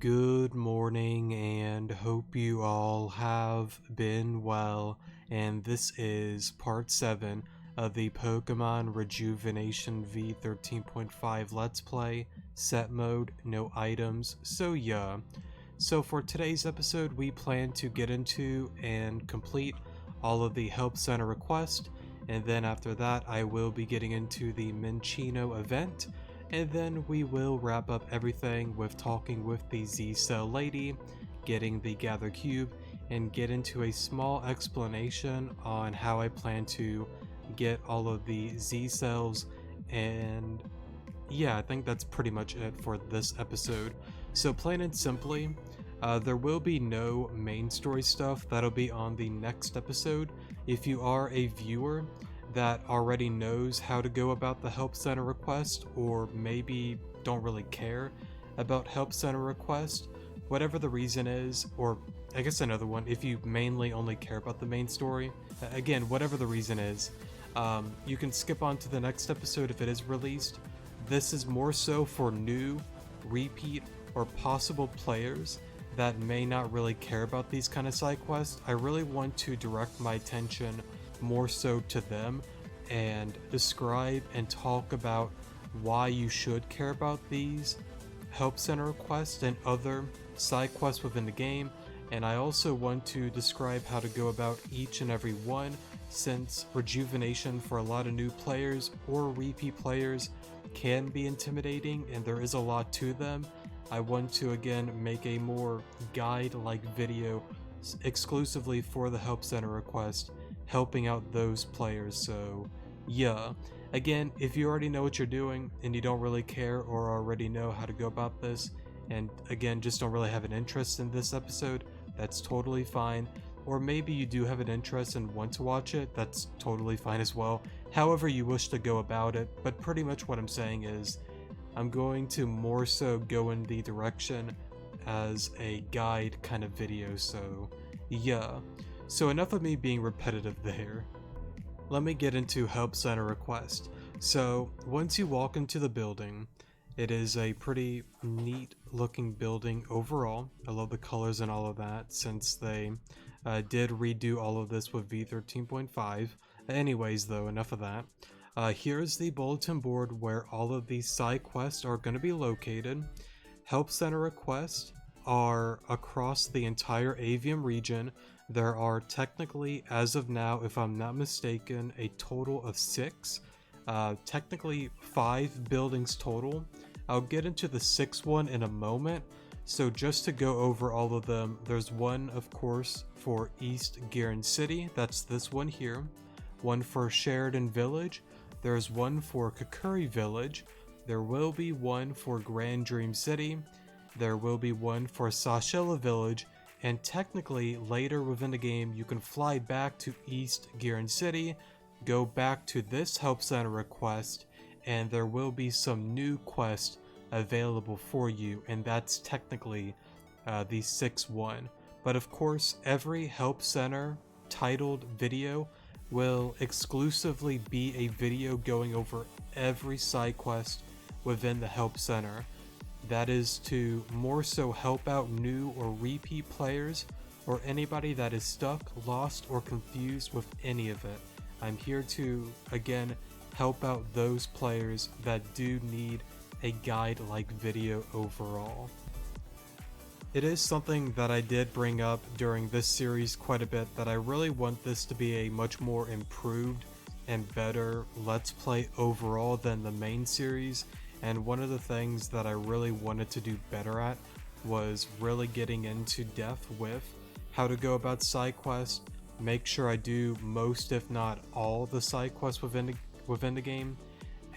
Good morning and hope you all have been well, and this is part 7 of the Pokemon Rejuvenation V13.5 Let's Play, set mode, no items, so yeah. So for today's episode we plan to get into and complete all of the Help Center requests, and then after that I will be getting into the Menino event, and then we will wrap up everything with talking with the Z-Cell lady, getting the Gather Cube, and get into a small explanation on how I plan to get all of the Z-Cells. And yeah, I think that's pretty much it for this episode. So plain and simply, there will be no main story stuff. That'll be on the next episode. If you are a viewer that already knows how to go about the Help Center request, or maybe don't really care about Help Center request, whatever the reason is, or I guess another one, if you mainly only care about the main story, again, whatever the reason is, you can skip on to the next episode if it is released. This is more so for new, repeat, or possible players that may not really care about these kind of side quests. I really want to direct my attention more so to them and describe and talk about why you should care about these Help Center requests and other side quests within the game. And I also want to describe how to go about each and every one, since Rejuvenation for a lot of new players or repeat players can be intimidating and there is a lot to them. I want to again make a more guide-like video exclusively for the Help Center request, helping out those players. So yeah, again, if you already know what you're doing and you don't really care or already know how to go about this, and again just don't really have an interest in this episode, that's totally fine. Or maybe you do have an interest and want to watch it, that's totally fine as well. However you wish to go about it, but pretty much what I'm saying is I'm going to more so go in the direction as a guide kind of video. So yeah, so enough of me being repetitive there. Let me get into Help Center request. So once you walk into the building, it is a pretty neat looking building overall. I love the colors and all of that, since they did redo all of this with V13.5. Anyways though, enough of that. Here's the bulletin board where all of these side quests are going to be located. Help Center requests are across the entire Avium region. There are technically, as of now, if I'm not mistaken, a total of 6. Technically 5 buildings total. I'll get into the 6th one in a moment. So just to go over all of them, there's one, of course, for East Gearen City. That's this one here. One for Sheridan Village. There's one for Kakuri Village. There will be one for Grand Dream City. There will be one for Sashilla Village. And technically, later within the game, you can fly back to East Gearen City, go back to this Help Center request, and there will be some new quests available for you, and that's technically the 6th one. But of course, every Help Center titled video will exclusively be a video going over every side quest within the Help Center. That is to more so help out new or repeat players, or anybody that is stuck, lost, or confused with any of it. I'm here to, again, help out those players that do need a guide-like video overall. It is something that I did bring up during this series quite a bit, that I really want this to be a much more improved and better Let's Play overall than the main series. And one of the things that I really wanted to do better at was really getting into depth with how to go about side quests, make sure I do most if not all the side quests within the game,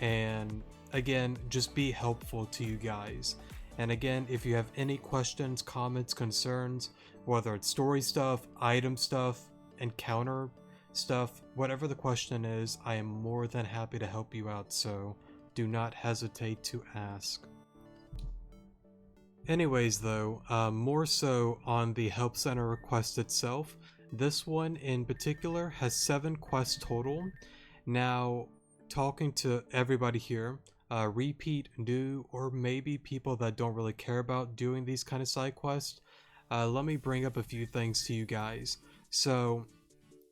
and again just be helpful to you guys. And again, if you have any questions, comments, concerns, whether it's story stuff, item stuff, encounter stuff, whatever the question is, I am more than happy to help you out, so do not hesitate to ask. Anyways though, more so on the Help Center request itself, this one in particular has 7 quests total. Now, talking to everybody here, repeat, new, or maybe people that don't really care about doing these kind of side quests, let me bring up a few things to you guys. So,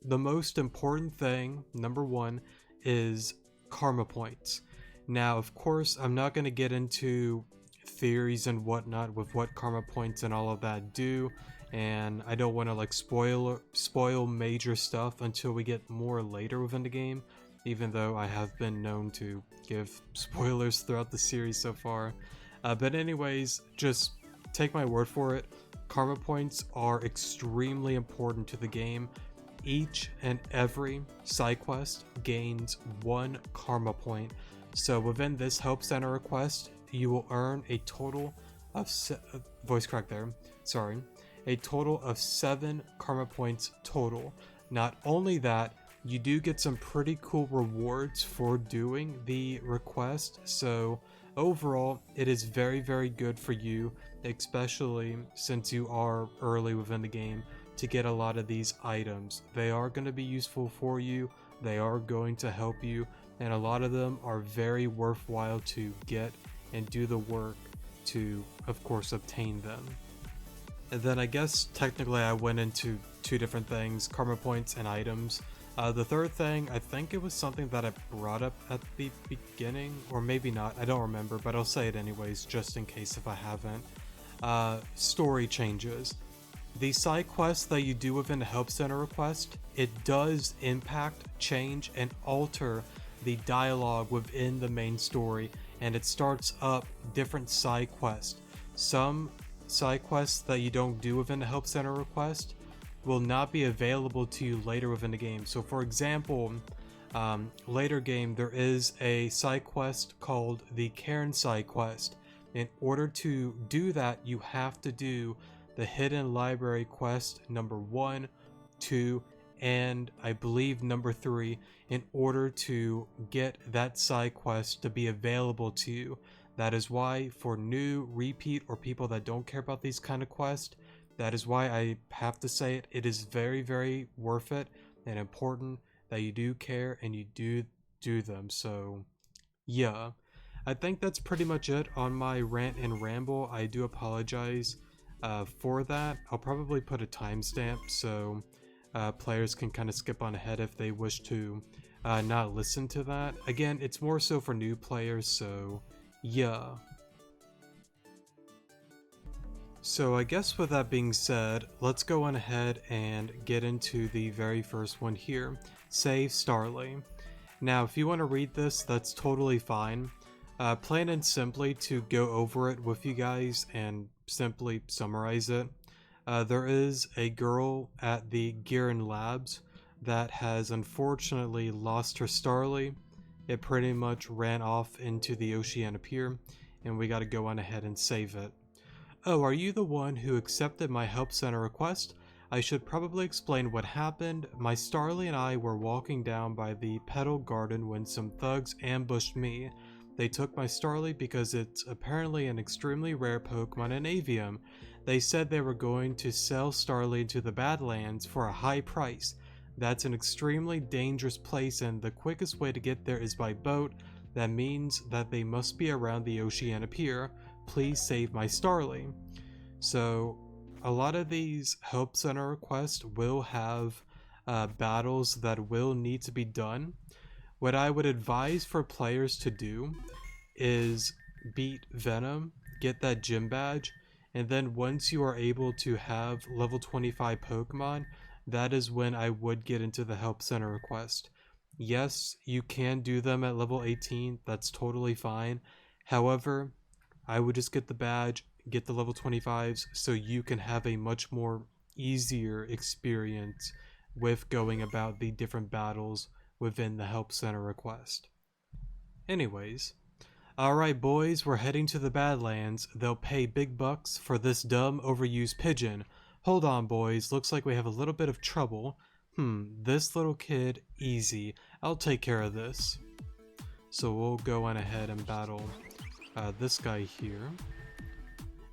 the most important thing, number one, is karma points. Now, of course, I'm not going to get into theories and whatnot with what karma points and all of that do, and I don't want to like spoil major stuff until we get more later within the game, even though I have been known to give spoilers throughout the series so far. But anyways, just take my word for it. Karma points are extremely important to the game. Each and every side quest gains 1 karma point. So within this help center request, you will earn a total of voice crack there. Sorry, a total of 7 karma points total. Not only that, you do get some pretty cool rewards for doing the request. So overall, it is very, very good for you, especially since you are early within the game, to get a lot of these items. They are going to be useful for you, they are going to help you, and a lot of them are very worthwhile to get and do the work to, of course, obtain them. And then I guess technically I went into 2 different things, karma points and items. The third thing, I think it was something that I brought up at the beginning, or maybe not, I don't remember, but I'll say it anyways, just in case if I haven't. Story changes. The side quests that you do within the help center request, it does impact, change, and alter the dialogue within the main story, and it starts up different side quests. Some side quests that you don't do within the help center request will not be available to you later within the game. So for example, later game there is a side quest called the Gearen side quest. In order to do that, you have to do the hidden library quest number 1, 2, and I believe number 3 in order to get that side quest to be available to you. That is why for new, repeat, or people that don't care about these kind of quests, that is why I have to say it, it is very, very worth it and important that you do care and you do them. So yeah, I think that's pretty much it on my rant and ramble. I do apologize for that. I'll probably put a timestamp so players can kind of skip on ahead if they wish to not listen to that. Again, it's more so for new players, so yeah. So I guess with that being said, let's go on ahead and get into the very first one here, Save Starly. Now if you want to read this, that's totally fine. Plain and simply to go over it with you guys and simply summarize it, there is a girl at the Gearen labs that has unfortunately lost her Starly. It pretty much ran off into the Oceania Pier, and we gotta go on ahead and save it. Oh, are you the one who accepted my help center request? I should probably explain what happened. My Starly and I were walking down by the Petal Garden when some thugs ambushed me. They took my Starly because it's apparently an extremely rare Pokemon in Avium. They said they were going to sell Starly into the Badlands for a high price. That's an extremely dangerous place, and the quickest way to get there is by boat. That means that they must be around the Oceania Pier. Please save my Starly. So a lot of these help center requests will have battles that will need to be done. What I would advise for players to do is beat Venom, get that gym badge, and then once you are able to have level 25 Pokemon, that is when I would get into the help center request. Yes, you can do them at level 18, that's totally fine. However, I would just get the badge, get the level 25s, so you can have a much more easier experience with going about the different battles within the help center request. Anyways, alright boys, we're heading to the Badlands. They'll pay big bucks for this dumb overused pigeon. Hold on boys, looks like we have a little bit of trouble. This little kid, easy. I'll take care of this. So we'll go on ahead and battle this guy here.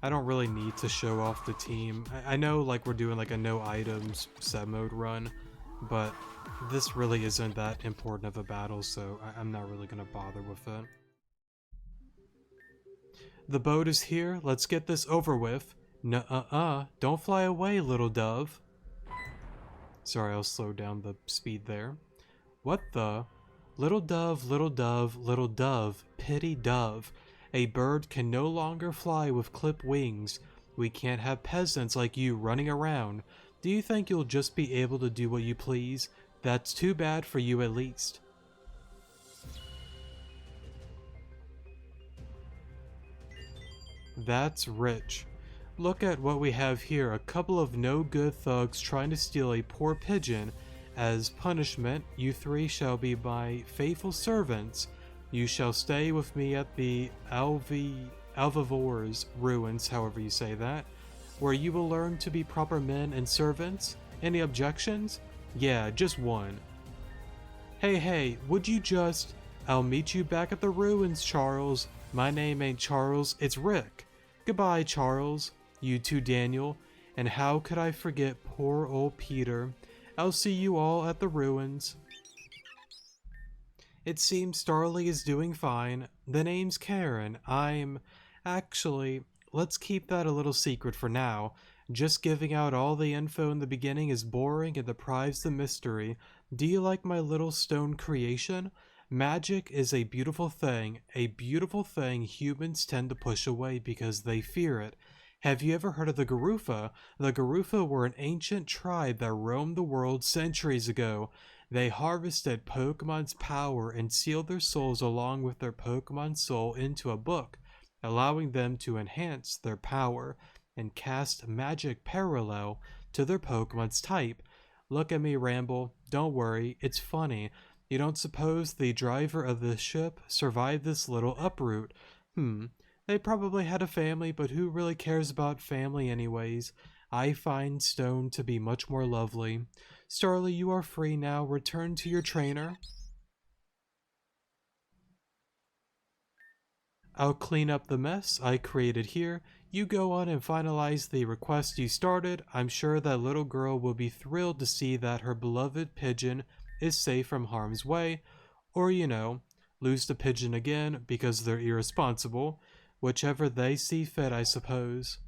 I don't really need to show off the team. I know like we're doing like a no items set mode run, but this really isn't that important of a battle, so I'm not really gonna bother with it. The boat is here, let's get this over with. Nuh-uh-uh, don't fly away, little dove. Sorry, I'll slow down the speed there. What the? Little dove, little dove, little dove, pity dove. A bird can no longer fly with clipped wings. We can't have peasants like you running around. Do you think you'll just be able to do what you please? That's too bad for you at least. That's rich. Look at what we have here, a couple of no-good thugs trying to steal a poor pigeon. As punishment, you three shall be my faithful servants. You shall stay with me at the Alvavor's ruins, however you say that, where you will learn to be proper men and servants. Any objections? Yeah, just one. Hey, would you just... I'll meet you back at the ruins, Charles. My name ain't Charles, it's Rick. Goodbye, Charles. You too, Daniel. And how could I forget poor old Peter? I'll see you all at the ruins. It seems Starly is doing fine. The name's Gearen. Actually, let's keep that a little secret for now. Just giving out all the info in the beginning is boring and deprives the mystery. Do you like my little stone creation? Magic is a beautiful thing humans tend to push away because they fear it. Have you ever heard of the Garufa? The Garufa were an ancient tribe that roamed the world centuries ago. They harvested Pokemon's power and sealed their souls along with their Pokemon soul into a book, allowing them to enhance their power and cast magic parallel to their Pokemon's type. Look at me ramble. Don't worry, it's funny. You don't suppose the driver of this ship survived this little uproot? They probably had a family, but who really cares about family anyways? I find Stone to be much more lovely. Starly, you are free now. Return to your trainer. I'll clean up the mess I created here. You go on and finalize the request you started. I'm sure that little girl will be thrilled to see that her beloved pigeon is safe from harm's way. Or, lose the pigeon again because they're irresponsible. Whichever they see fit, I suppose.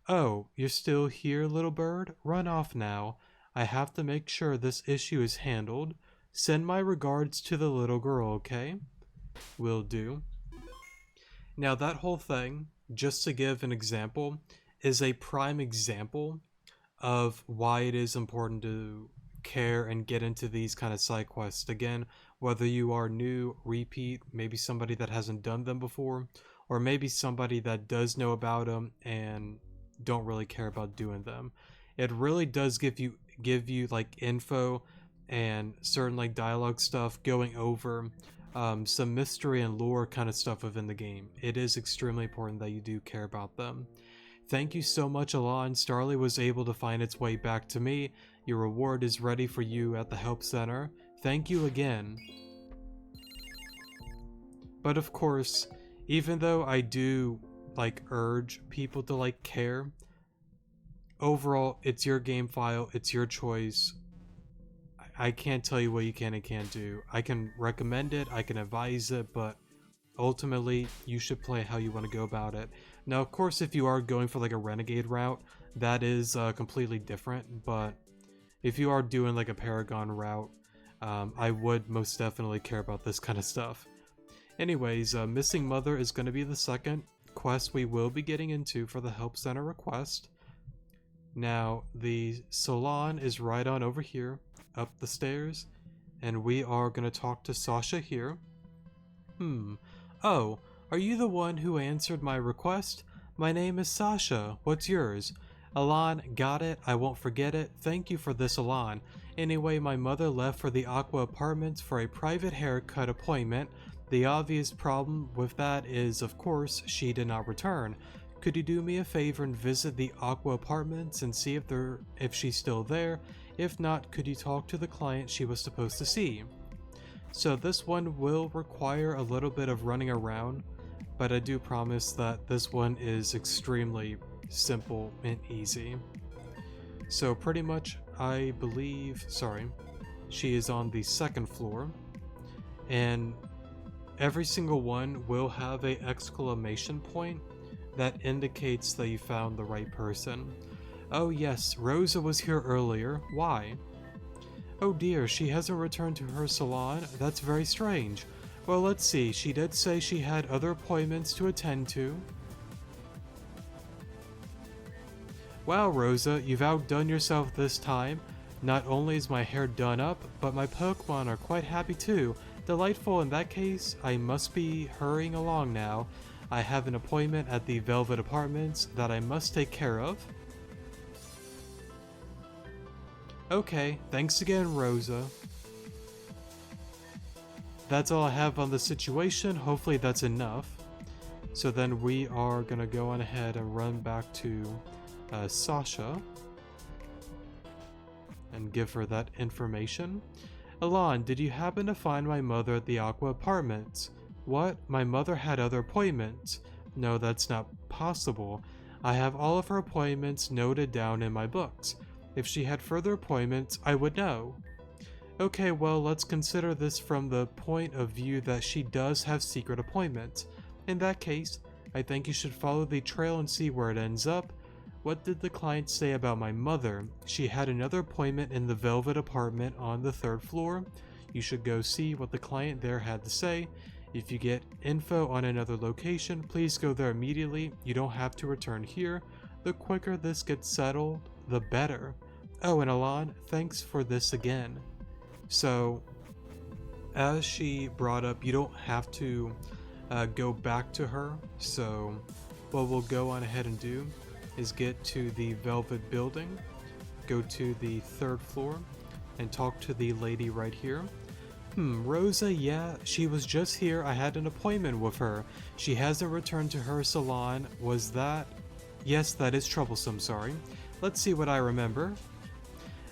Oh, you're still here, little bird? Run off now. I have to make sure this issue is handled. Send my regards to the little girl, okay? Will do. Now that whole thing, just to give an example, is a prime example of why it is important to care and get into these kind of side quests. Again, whether you are new, repeat, maybe somebody that hasn't done them before, or maybe somebody that does know about them and don't really care about doing them. It really does give you like info and certain like dialogue stuff going over some mystery and lore kind of stuff within the game. It is extremely important that you do care about them. Thank you so much, Alon. Starly was able to find its way back to me. Your reward is ready for you at the help center. Thank you again. But of course, even though I do like urge people to like care, overall it's your game file, it's your choice. I can't tell you what you can and can't do. I can recommend it, I can advise it, but ultimately you should play how you want to go about it. Now of course if you are going for like a renegade route, that is completely different, but if you are doing like a Paragon route, I would most definitely care about this kind of stuff. Anyways, Missing Mother is going to be the second quest we will be getting into for the Help Center request. Now, the salon is right on over here, up the stairs, and we are going to talk to Sasha here. Oh, are you the one who answered my request? My name is Sasha. What's yours? Alon, got it. I won't forget it. Thank you for this, Alon. Anyway, my mother left for the Aqua Apartments for a private haircut appointment. The obvious problem with that is, of course, she did not return. Could you do me a favor and visit the Aqua Apartments and see if she's still there? If not, could you talk to the client she was supposed to see? So this one will require a little bit of running around, but I do promise that this one is extremely simple and easy. So pretty much, I believe, she is on the second floor, and every single one will have a exclamation point that indicates that you found the right person. Oh yes, Rosa was here earlier. Why? Oh dear, she hasn't returned to her salon? That's very strange. Well, let's see, she did say she had other appointments to attend to. Wow, Rosa, you've outdone yourself this time. Not only is my hair done up, but my Pokemon are quite happy too. Delightful. In that case, I must be hurrying along now. I have an appointment at the Velvet Apartments that I must take care of. Okay, thanks again, Rosa. That's all I have on the situation. Hopefully that's enough. So then we are gonna go on ahead and run back to Sasha and give her that information. Alon, did you happen to find my mother at the Aqua Apartments? What? My mother had other appointments? No, that's not possible. I have all of her appointments noted down in my books. If she had further appointments, I would know. Okay, well, let's consider this from the point of view that she does have secret appointments. In that case, I think you should follow the trail and see where it ends up. What did the client say about my mother? She had another appointment in the Velvet Apartment on the 3rd floor. You should go see what the client there had to say. If you get info on another location, please go there immediately. You don't have to return here. The quicker this gets settled, the better. Oh, and Alon, thanks for this again. So, as she brought up, you don't have to go back to her. So, what we'll go on ahead and do is get to the Velvet Building, go to the 3rd floor, and talk to the lady right here. Rosa, yeah, she was just here. I had an appointment with her. She hasn't returned to her salon. Was that? Yes, that is troublesome, sorry. Let's see what I remember.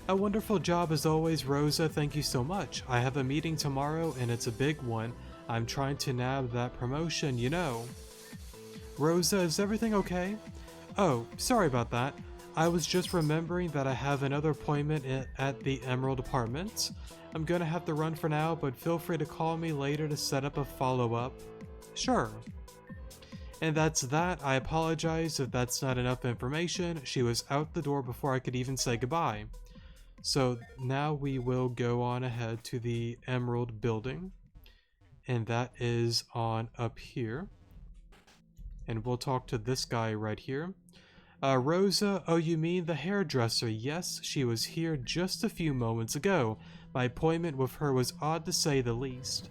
A wonderful job as always, Rosa. Thank you so much. I have a meeting tomorrow and it's a big one. I'm trying to nab that promotion, you know. Rosa, is everything okay? Oh, sorry about that. I was just remembering that I have another appointment at the Emerald Apartments. I'm gonna have to run for now, but feel free to call me later to set up a follow-up. Sure. And that's that. I apologize if that's not enough information. She was out the door before I could even say goodbye. So now we will go on ahead to the Emerald Building. And that is on up here. And we'll talk to this guy right here. Rosa, oh, you mean the hairdresser? Yes, she was here just a few moments ago. My appointment with her was odd to say the least.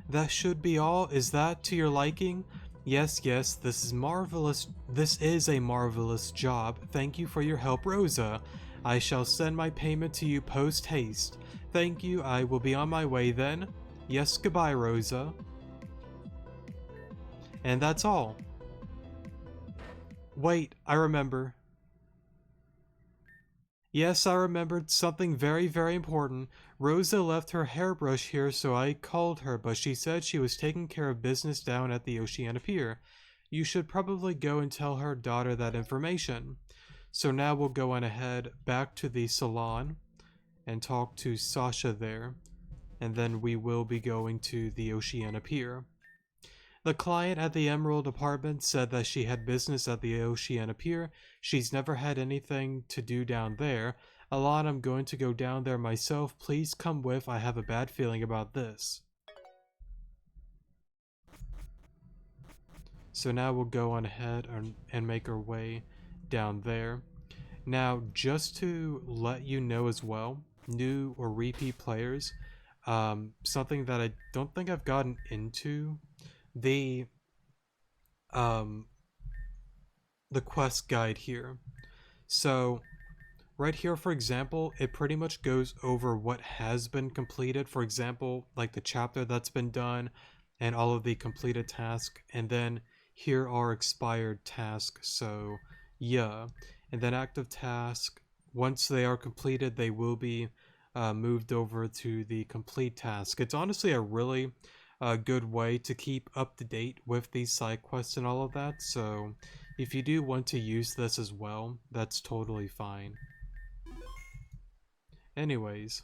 That should be all. Is that to your liking? Yes, this is marvelous. This is a marvelous job. Thank you for your help, Rosa. I shall send my payment to you post haste. Thank you. I will be on my way then. Yes, goodbye, Rosa. And that's all. Wait, I remember. Yes, I remembered something very, very important. Rosa left her hairbrush here, so I called her, but she said she was taking care of business down at the Oceana Pier. You should probably go and tell her daughter that information. So now we'll go on ahead back to the salon and talk to Sasha there, and then we will be going to the Oceana Pier. The client at the Emerald Apartment said that she had business at the Oceana Pier. She's never had anything to do down there. Alon, I'm going to go down there myself. Please come with. I have a bad feeling about this. So now we'll go on ahead and make our way down there. Now, just to let you know as well, new or repeat players, something that I don't think I've gotten into, the quest guide here. So right here, for example, it pretty much goes over what has been completed. For example, like the chapter that's been done and all of the completed tasks, and then here are expired tasks. So yeah, and then active task, once they are completed, they will be moved over to the complete task. It's honestly a really good way to keep up to date with these side quests and all of that. So if you do want to use this as well, that's totally fine. Anyways,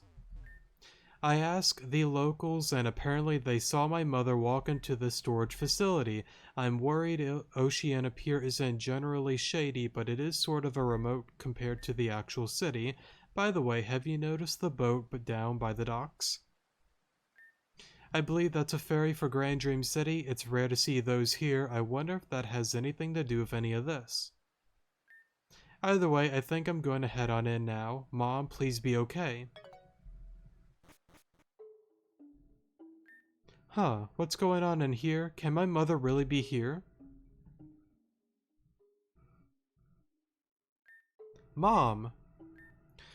I asked the locals and apparently they saw my mother walk into the storage facility. I'm worried Oceana Pier isn't generally shady, but it is sort of a remote compared to the actual city. By the way, have you noticed the boat down by the docks? I believe that's a ferry for Grand Dream City. It's rare to see those here. I wonder if that has anything to do with any of this. Either way, I think I'm going to head on in now. Mom, please be okay. Huh, what's going on in here? Can my mother really be here? Mom!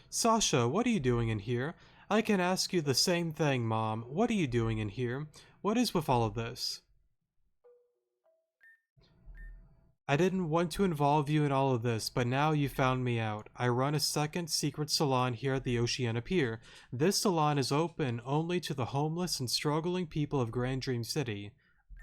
Sasha, what are you doing in here? I can ask you the same thing, Mom. What are you doing in here? What is with all of this? I didn't want to involve you in all of this, but now you found me out. I run a second secret salon here at the Oceana Pier. This salon is open only to the homeless and struggling people of Grand Dream City.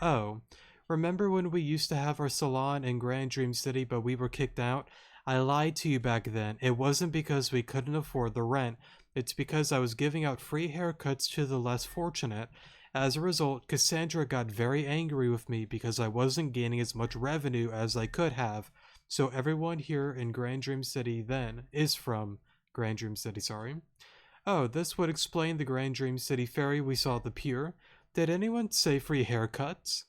Oh, remember when we used to have our salon in Grand Dream City but we were kicked out? I lied to you back then. It wasn't because we couldn't afford the rent. It's because I was giving out free haircuts to the less fortunate. As a result, Cassandra got very angry with me because I wasn't gaining as much revenue as I could have. So everyone here in Grand Dream City then is from Grand Dream City, sorry. Oh, this would explain the Grand Dream City ferry we saw at the pier. Did anyone say free haircuts?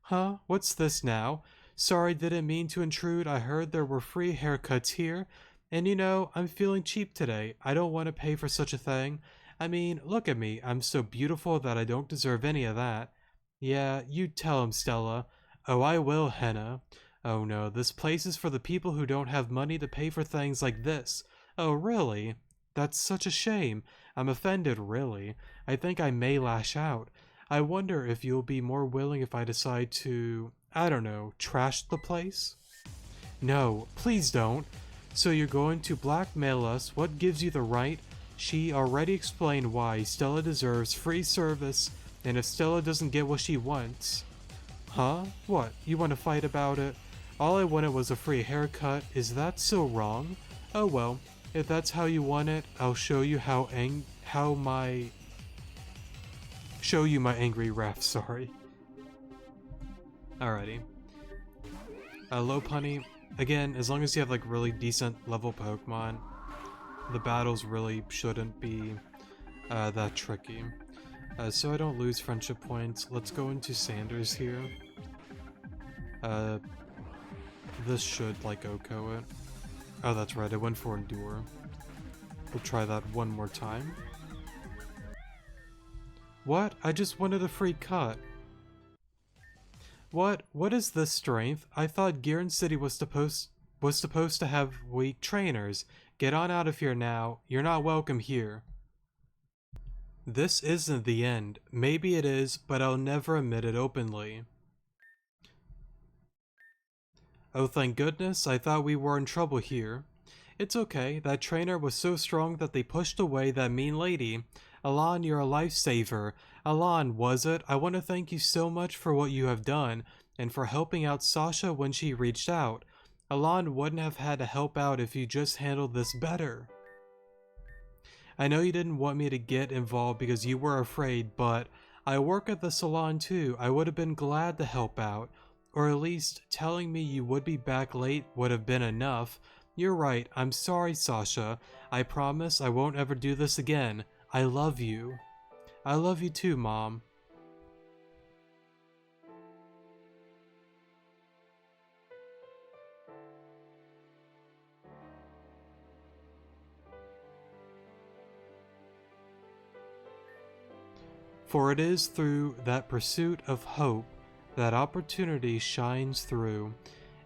Huh? What's this now? Sorry, didn't mean to intrude. I heard there were free haircuts here. And you know, I'm feeling cheap today. I don't want to pay for such a thing. I mean, look at me. I'm so beautiful that I don't deserve any of that. Yeah, you tell him, Stella. Oh, I will, Henna. Oh no, this place is for the people who don't have money to pay for things like this. Oh, really? That's such a shame. I'm offended, really. I think I may lash out. I wonder if you'll be more willing if I decide to, I don't know, trash the place? No, please don't. So you're going to blackmail us? What gives you the right? She already explained why Stella deserves free service, and if Stella doesn't get what she wants... Huh? What? You want to fight about it? All I wanted was a free haircut. Is that so wrong? Oh well, if that's how you want it, I'll show you my angry ref, sorry. Alrighty. Lopunny, again, as long as you have like really decent level Pokemon, the battles really shouldn't be that tricky. So I don't lose friendship points, let's go into Sanders here. This should like OHKO it. Oh, that's right, I went for Endure. We'll try that one more time. What? I just wanted a free cut. What? What is this strength? I thought Gearen City was supposed to have weak trainers. Get on out of here now. You're not welcome here. This isn't the end. Maybe it is, but I'll never admit it openly. Oh, thank goodness, I thought we were in trouble here. It's okay, that trainer was so strong that they pushed away that mean lady. Alon, you're a lifesaver. Alon, was it? I want to thank you so much for what you have done, and for helping out Sasha when she reached out. Alon wouldn't have had to help out if you just handled this better. I know you didn't want me to get involved because you were afraid, but I work at the salon too. I would have been glad to help out. Or at least telling me you would be back late would have been enough. You're right, I'm sorry, Sasha. I promise I won't ever do this again. I love you. I love you too, Mom. For it is through that pursuit of hope that opportunity shines through,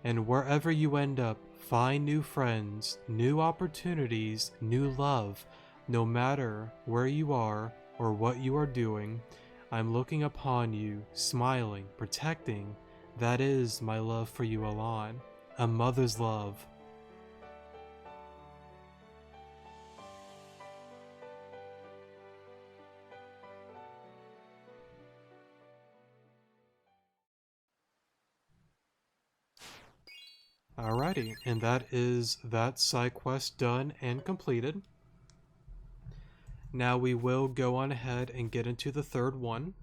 and wherever you end up, find new friends, new opportunities, new love. No matter where you are or what you are doing, I'm looking upon you, smiling, protecting. That is my love for you, Alon. A mother's love. Alrighty, and that is that side quest done and completed. Now we will go on ahead and get into the third one.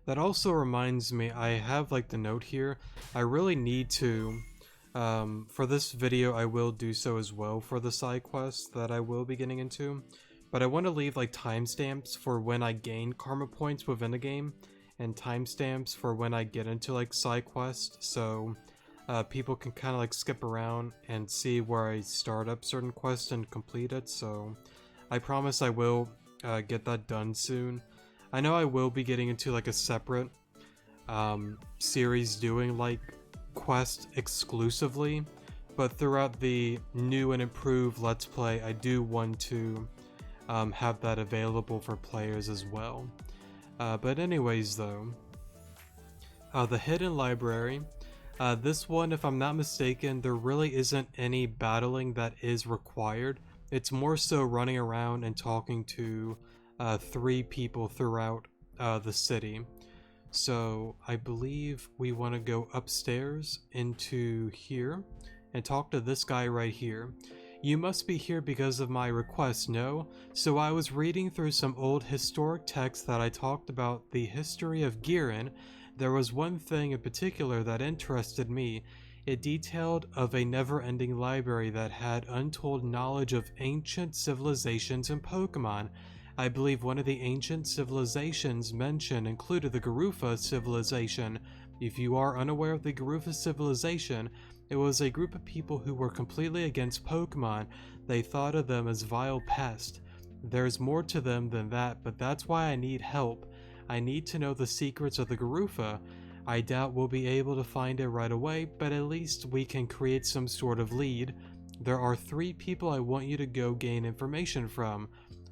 That also reminds me, I have like the note here. I really need to, for this video, I will do so as well for the side quests that I will be getting into. But I want to leave like timestamps for when I gain karma points within the game, and timestamps for when I get into like side quests, so people can kind of like skip around and see where I start up certain quests and complete it. So I promise I will get that done soon. I know I will be getting into like a separate series doing like quest exclusively, but throughout the new and improved Let's Play, I do want to have that available for players as well. But anyways though, the hidden library, this one, if I'm not mistaken, there really isn't any battling that is required. It's more so running around and talking to 3 people throughout the city. So I believe we want to go upstairs into here and talk to this guy right here. You must be here because of my request, no? So I was reading through some old historic texts that I talked about the history of Gearen. There was one thing in particular that interested me. It detailed of a never-ending library that had untold knowledge of ancient civilizations and Pokemon. I believe one of the ancient civilizations mentioned included the Garufa civilization. If you are unaware of the Garufa civilization, it was a group of people who were completely against Pokemon. They thought of them as vile pests. There's more to them than that, but that's why I need help. I need to know the secrets of the Garufa. I doubt we'll be able to find it right away, but at least we can create some sort of lead. There are 3 people I want you to go gain information from.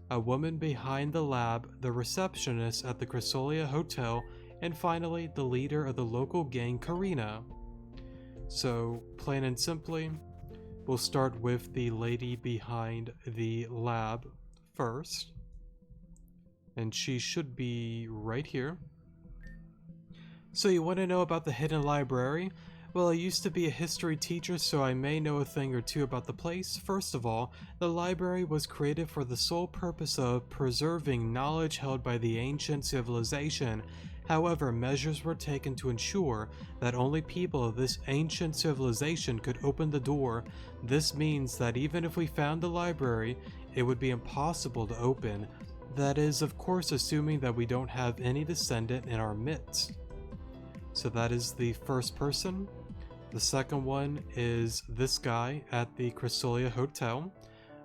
A woman behind the lab, the receptionist at the Cresselia Hotel, and finally the leader of the local gang, Karina. So, plain and simply, we'll start with the lady behind the lab first. And she should be right here. So you want to know about the hidden library? Well, I used to be a history teacher, so I may know a thing or two about the place. First of all, the library was created for the sole purpose of preserving knowledge held by the ancient civilization. However, measures were taken to ensure that only people of this ancient civilization could open the door. This means that even if we found the library, it would be impossible to open. That is, of course, assuming that we don't have any descendant in our midst. So that is the first person. The second one is this guy at the Cresselia Hotel.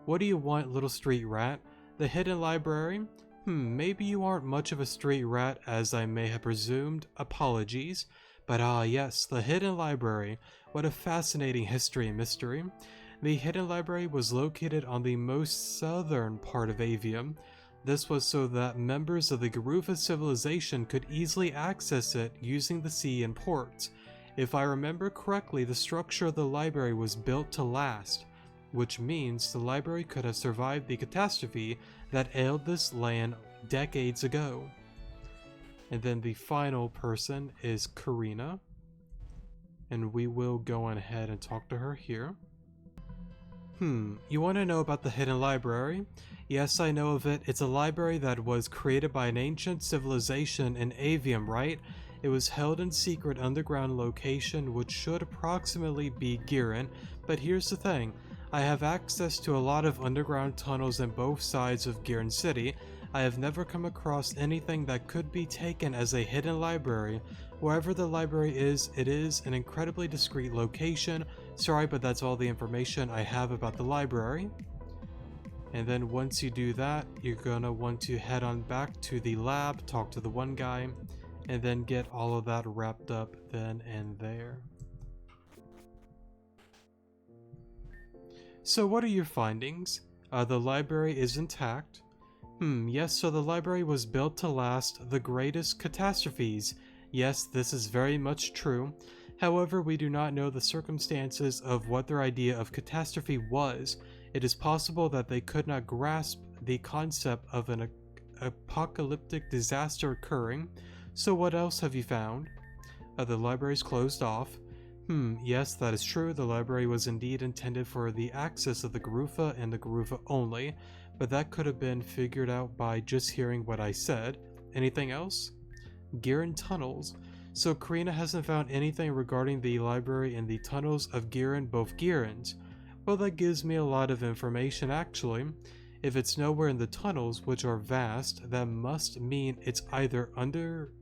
What do you want, little street rat? The hidden library? Maybe you aren't much of a street rat as I may have presumed. Apologies. But yes, the hidden library. What a fascinating history and mystery. The hidden library was located on the most southern part of Avium. This was so that members of the Garufa civilization could easily access it using the sea and ports. If I remember correctly, the structure of the library was built to last, which means the library could have survived the catastrophe that ailed this land decades ago. And then the final person is Karina, and we will go on ahead and talk to her here. You want to know about the hidden library? Yes, I know of it. It's a library that was created by an ancient civilization in Avium, right? It was held in secret underground location which should approximately be Gearen, but here's the thing. I have access to a lot of underground tunnels on both sides of Gearen City. I have never come across anything that could be taken as a hidden library. Wherever the library is, it is an incredibly discreet location. Sorry, but that's all the information I have about the library. And then once you do that, you're gonna want to head on back to the lab, talk to the one guy, and then get all of that wrapped up then and there. So what are your findings? The library is intact. Yes, so the library was built to last the greatest catastrophes. Yes, this is very much true. However, we do not know the circumstances of what their idea of catastrophe was. It is possible that they could not grasp the concept of an apocalyptic disaster occurring. So what else have you found? The library is closed off. Yes, that is true. The library was indeed intended for the access of the Garufa and the Garufa only, but that could have been figured out by just hearing what I said. Anything else? Gearen tunnels. So Karina hasn't found anything regarding the library in the tunnels of Gearen, both Gearens. Well, that gives me a lot of information actually. If it's nowhere in the tunnels, which are vast, that must mean it's either under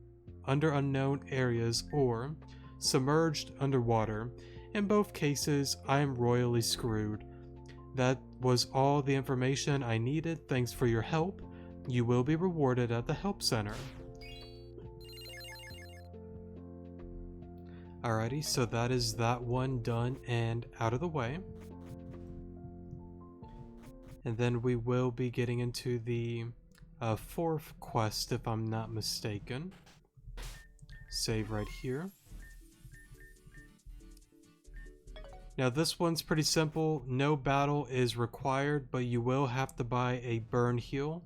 unknown areas or submerged underwater. In both cases, I am royally screwed. That was all the information I needed. Thanks for your help. You will be rewarded at the help center. Alrighty, so that is that one done and out of the way. And then we will be getting into the fourth quest, if I'm not mistaken. Save right here. Now this one's pretty simple. No battle is required, but you will have to buy a burn heal.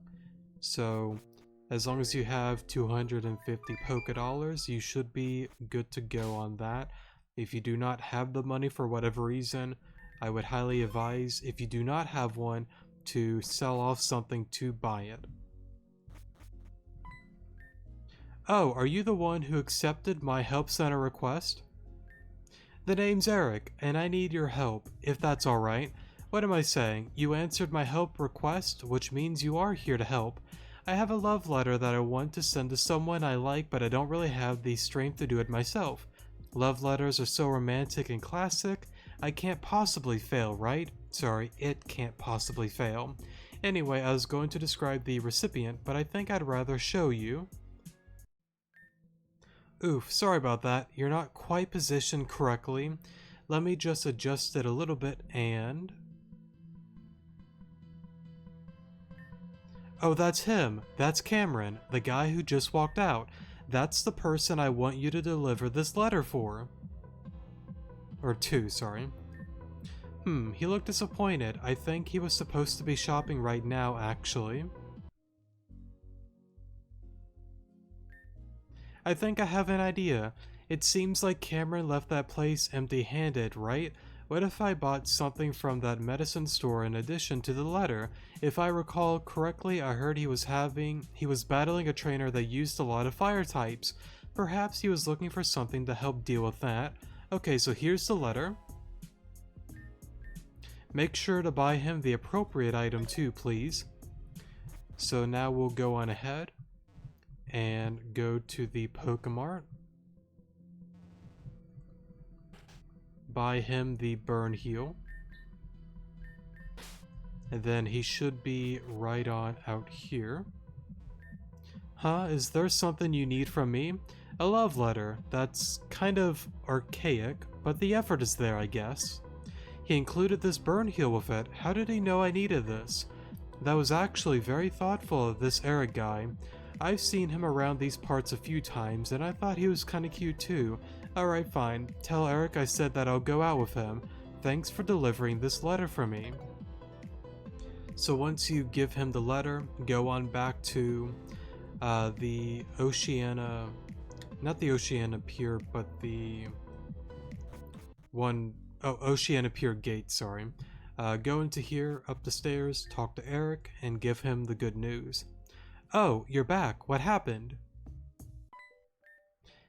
So as long as you have 250 Poké Dollars, you should be good to go on that. If you do not have the money for whatever reason, I would highly advise, if you do not have one, to sell off something to buy it. Oh, are you the one who accepted my help center request? The name's Eric, and I need your help, if that's alright. What am I saying? You answered my help request, which means you are here to help. I have a love letter that I want to send to someone I like, but I don't really have the strength to do it myself. Love letters are so romantic and classic, I can't possibly fail, right? Sorry, it can't possibly fail. Anyway, I was going to describe the recipient, but I think I'd rather show you. Oof, sorry about that. You're not quite positioned correctly. Let me just adjust it a little bit and... Oh, that's him. That's Cameron, the guy who just walked out. That's the person I want you to deliver this letter for. Or to, sorry. He looked disappointed. I think he was supposed to be shopping right now, actually. I think I have an idea. It seems like Cameron left that place empty-handed, right? What if I bought something from that medicine store in addition to the letter? If I recall correctly, I heard he was battling a trainer that used a lot of fire types. Perhaps he was looking for something to help deal with that. Okay, so here's the letter. Make sure to buy him the appropriate item too, please. So now we'll go on ahead and go to the Pokemart. Buy him the burn heal. And then he should be right on out here. Huh? Is there something you need from me? A love letter. That's kind of archaic, but the effort is there, I guess. He included this burn heal with it. How did he know I needed this? That was actually very thoughtful of this Eric guy. I've seen him around these parts a few times, and I thought he was kinda cute too. Alright, fine. Tell Eric I said that I'll go out with him. Thanks for delivering this letter for me. So once you give him the letter, go on back to the Oceania... Not the Oceania Pier, but the one... Oh, Oceania Pier Gate, sorry. Go into here, up the stairs, talk to Eric, and give him the good news. Oh, you're back. What happened?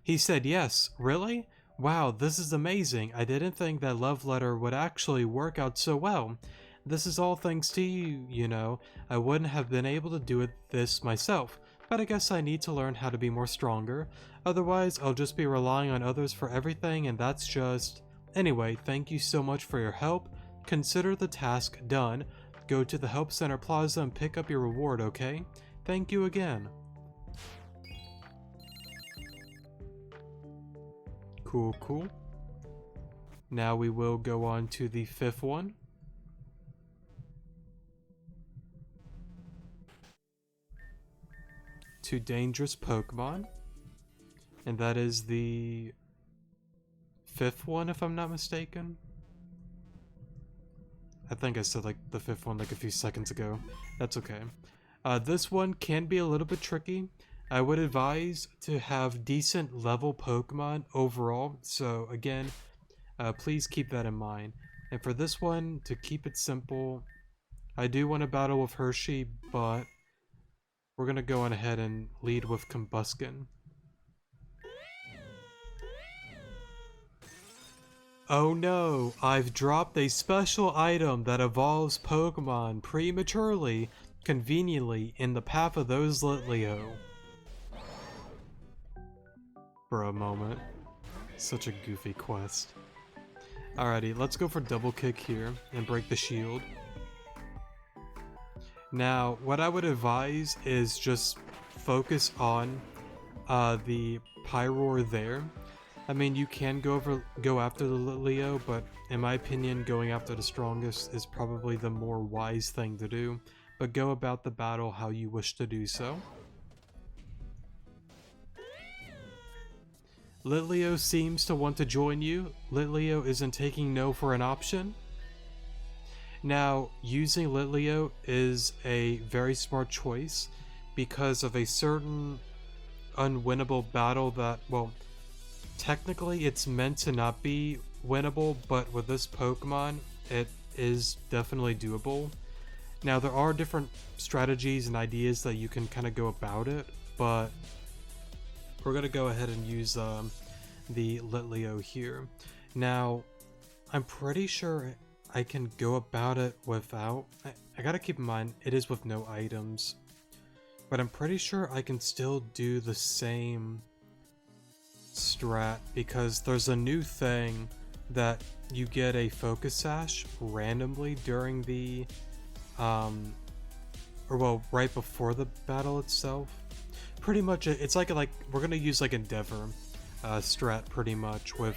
He said yes. Really? Wow, this is amazing. I didn't think that love letter would actually work out so well. This is all thanks to you, you know. I wouldn't have been able to do this myself, but I guess I need to learn how to be more stronger. Otherwise, I'll just be relying on others for everything, and that's just... Anyway, thank you so much for your help. Consider the task done. Go to the Help Center Plaza and pick up your reward, okay? Thank you again. Cool, cool. Now we will go on to the fifth one. To dangerous Pokemon. And that is the fifth one, if I'm not mistaken. I think I said like the fifth one like a few seconds ago. That's okay. This one can be a little bit tricky. I would advise to have decent level Pokemon overall. So again, please keep that in mind. And for this one, to keep it simple, I do want to battle with Hershey, but we're gonna go on ahead and lead with Combuskin. Oh no, I've dropped a special item that evolves Pokemon prematurely, conveniently, in the path of those Litleo. For a moment. Such a goofy quest. Alrighty, let's go for double kick here and break the shield. Now, what I would advise is just focus on the Pyroar there. I mean, you can go after the Leo, but in my opinion, going after the strongest is probably the more wise thing to do. But go about the battle how you wish to do so. Litleo seems to want to join you. Litleo isn't taking no for an option. Now, using Litleo is a very smart choice because of a certain unwinnable battle that, well, technically it's meant to not be winnable, but with this Pokemon, it is definitely doable. Now, there are different strategies and ideas that you can kind of go about it, but we're going to go ahead and use the Litleo here. Now, I'm pretty sure I can go about it without... I gotta keep in mind, it is with no items. But I'm pretty sure I can still do the same strat, because there's a new thing that you get a Focus Sash randomly during the... or well, right before the battle itself. Pretty much, it's like we're gonna use like Endeavor strat pretty much with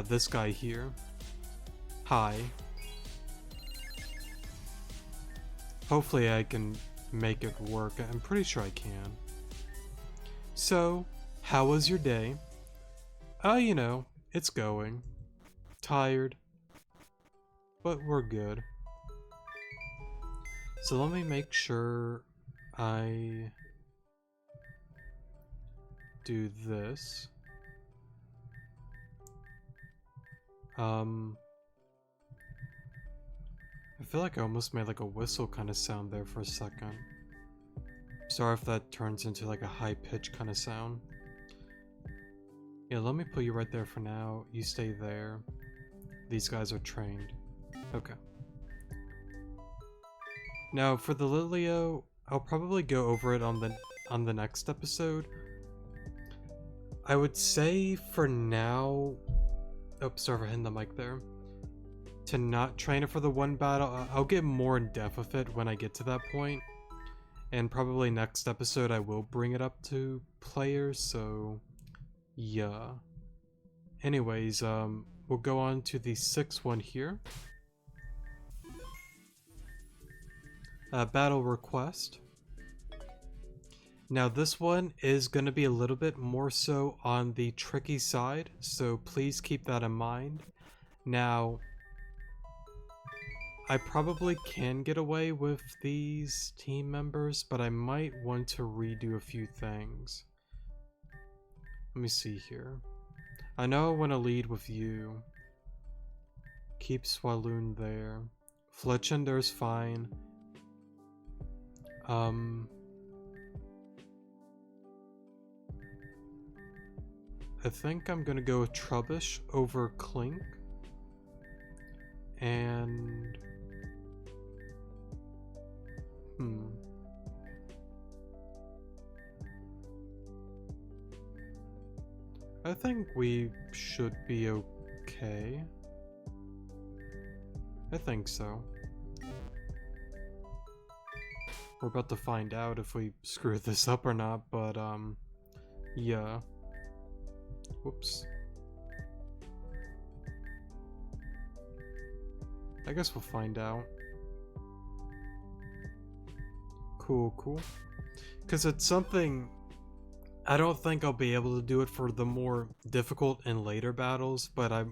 this guy here. Hi. Hopefully I can make it work. I'm pretty sure I can. So, how was your day? You know, it's going. Tired. But we're good. So let me make sure I do this. I feel like I almost made like a whistle kind of sound there for a second. Sorry if that turns into like a high pitch kind of sound. Yeah, let me put you right there for now. You stay there. These guys are trained. Okay. Now for the Litleo, I'll probably go over it on the next episode. I would say for now... Oh, sorry for hitting the mic there. To not train it for the one battle. I'll get more in depth with it when I get to that point. And probably next episode I will bring it up to players, so yeah. Anyways, we'll go on to the 6th one here. Battle request. Now this one is going to be a little bit more so on the tricky side, so please keep that in mind. Now, I probably can get away with these team members, but I might want to redo a few things. Let me see here. I know I want to lead with you. Keep Swaloon there. Fletchender's fine. I think I'm gonna go with Trubbish over Clink. And... I think we should be okay. I think so. We're about to find out if we screw this up or not, but yeah. Whoops. I guess we'll find out. Cool, cool. Because it's something... I don't think I'll be able to do it for the more difficult and later battles, but I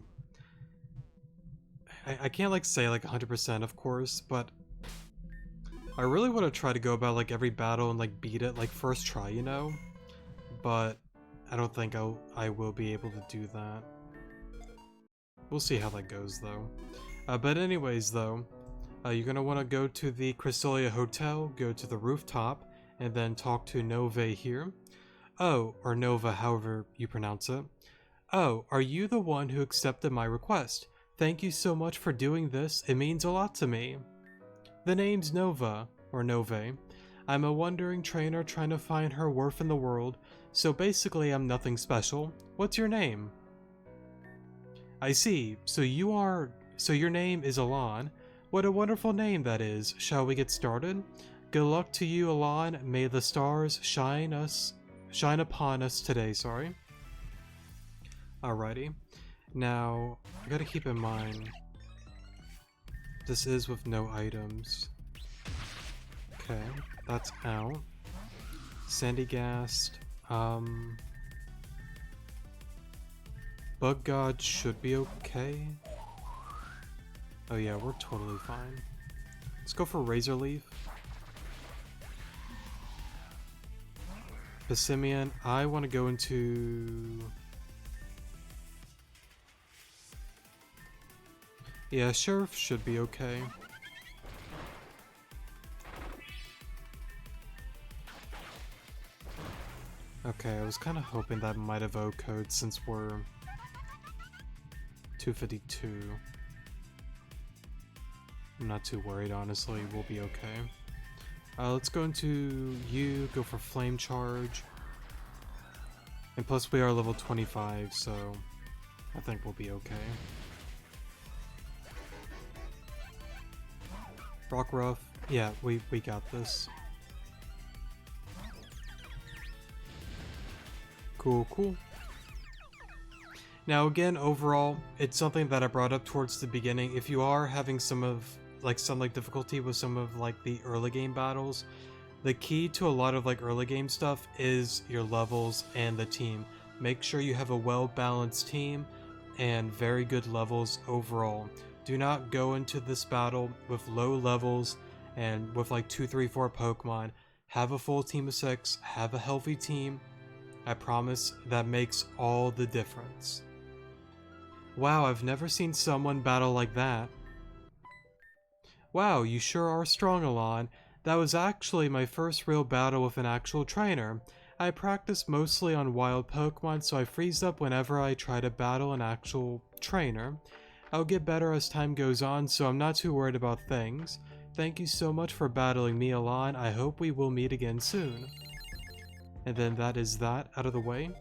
can't like say like 100% of course, but I really want to try to go about like every battle and like beat it like first try, you know? But I don't think I will be able to do that. We'll see how that goes though. But anyways though, You're going to want to go to the Crystalia Hotel, go to the rooftop, and then talk to Nove here. Oh, or Nova, however you pronounce it. Oh, are you the one who accepted my request? Thank you so much for doing this, it means a lot to me. The name's Nova, or Nove. I'm a wandering trainer trying to find her worth in the world, so basically I'm nothing special. What's your name? I see, so your name is Alon. What a wonderful name that is. Shall we get started? Good luck to you, Alon. May the stars shine upon us today, sorry. Alrighty. Now, I gotta keep in mind, this is with no items. Okay, that's out. Sandygast, Bug God should be okay. Oh yeah, we're totally fine. Let's go for Razor Leaf. Pessimian, I want to go into... Yeah, Sheriff should be okay. Okay, I was kind of hoping that might have O-code since we're 252. I'm not too worried, honestly. We'll be okay. Let's go into you, go for Flame Charge. And plus we are level 25, so I think we'll be okay. Rock Ruff. Yeah, we got this. Cool, cool. Now again, overall, it's something that I brought up towards the beginning. If you are having some difficulty with some of the early game battles, the key to a lot of early game stuff is your levels and the team. Make sure you have a well-balanced team and very good levels overall. Do not go into this battle with low levels and with 2, 3, 4 Pokemon. Have a full team of 6, have a healthy team. I promise that makes all the difference. Wow, I've never seen someone battle like that. Wow, you sure are strong, Alon. That was actually my first real battle with an actual trainer. I practice mostly on wild Pokemon, so I freeze up whenever I try to battle an actual trainer. I'll get better as time goes on, so I'm not too worried about things. Thank you so much for battling me, Alon. I hope we will meet again soon. And then that is that out of the way.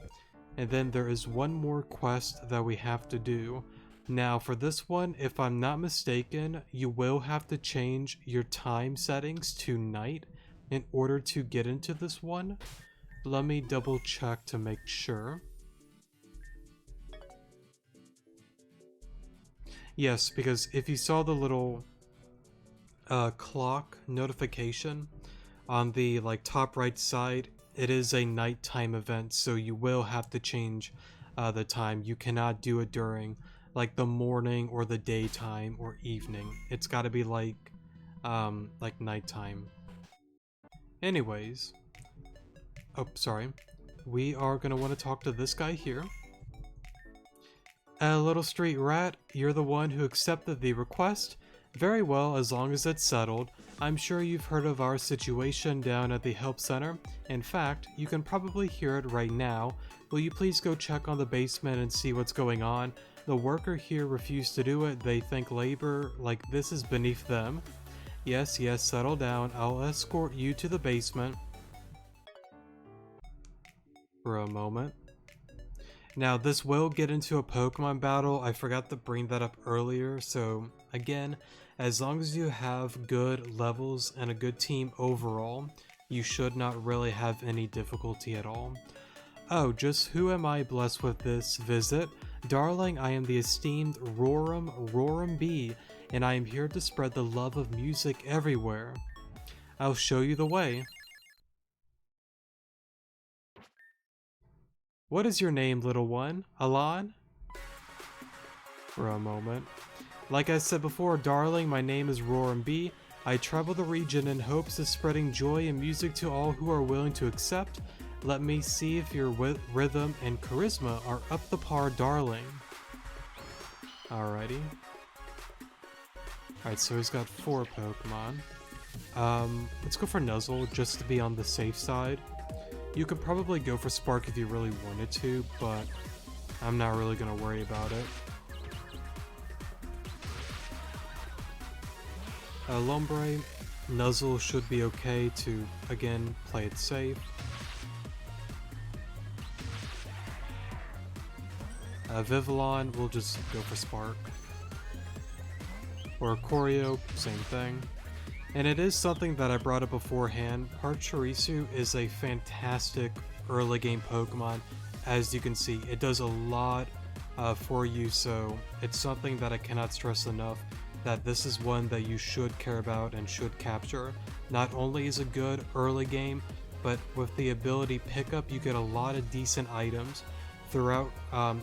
And then there is one more quest that we have to do. Now for this one, if I'm not mistaken, you will have to change your time settings to night in order to get into this one. Let me double check to make sure. Yes, because if you saw the little clock notification on the top right side, it is a nighttime event, so you will have to change the time. You cannot do it during the morning or the daytime or evening. It's got to be nighttime. Anyways, oh sorry, we are gonna want to talk to this guy here. Little street rat, you're the one who accepted the request. Very well, as long as it's settled. I'm sure you've heard of our situation down at the help center. In fact, you can probably hear it right now. Will you please go check on the basement and see what's going on? The worker here refused to do it. They think labor like this is beneath them. Yes, settle down. I'll escort you to the basement. For a moment. Now, this will get into a Pokemon battle. I forgot to bring that up earlier, so again, as long as you have good levels and a good team overall, you should not really have any difficulty at all. Oh, just who am I blessed with this visit? Darling, I am the esteemed Roram B, and I am here to spread the love of music everywhere. I'll show you the way. What is your name, little one? Alon? For a moment. Like I said before, darling, my name is Roram B. I travel the region in hopes of spreading joy and music to all who are willing to accept. Let me see if your rhythm and charisma are up to par, darling. Alrighty. Alright, so he's got 4 Pokemon. Let's go for Nuzzle, just to be on the safe side. You could probably go for Spark if you really wanted to, but I'm not really gonna worry about it. Lombre, Nuzzle should be okay to, again, play it safe. Vivillon, we'll just go for Spark. Or Choreo, same thing. And it is something that I brought up beforehand. Pachirisu is a fantastic early game Pokemon. As you can see, it does a lot for you, so it's something that I cannot stress enough, that this is one that you should care about and should capture. Not only is it good early game, but with the ability pickup, you get a lot of decent items. Throughout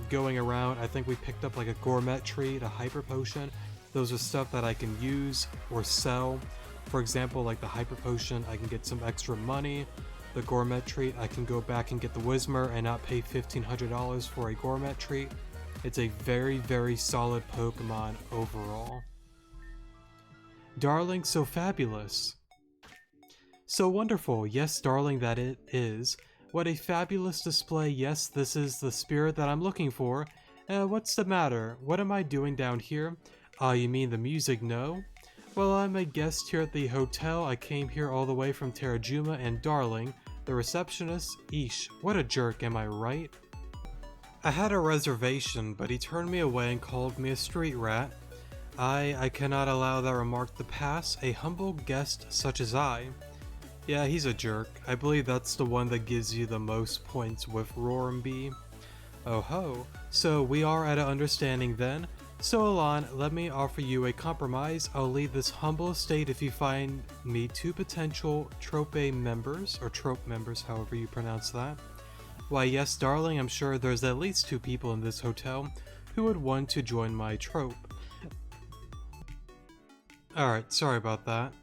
going around, I think we picked up like a Gourmet Treat, a Hyper Potion. Those are stuff that I can use or sell. For example, like the Hyper Potion, I can get some extra money. The Gourmet Treat, I can go back and get the Whismur and not pay $1,500 for a Gourmet Treat. It's a very, very solid Pokemon overall. Darling, so fabulous. So wonderful, yes darling that it is. What a fabulous display, yes this is the spirit that I'm looking for. What's the matter? What am I doing down here? You mean the music, no? Well, I'm a guest here at the hotel. I came here all the way from Terrajuma, and darling, the receptionist, eesh, what a jerk, am I right? I had a reservation, but he turned me away and called me a street rat. I cannot allow that remark to pass, a humble guest such as I. Yeah, he's a jerk. I believe that's the one that gives you the most points with Roram B. Oh ho, so we are at an understanding then. So Alon, let me offer you a compromise. I'll leave this humble estate if you find me 2 potential trope members, or trope members, however you pronounce that. Why yes darling, I'm sure there's at least 2 people in this hotel who would want to join my trope. Alright, sorry about that.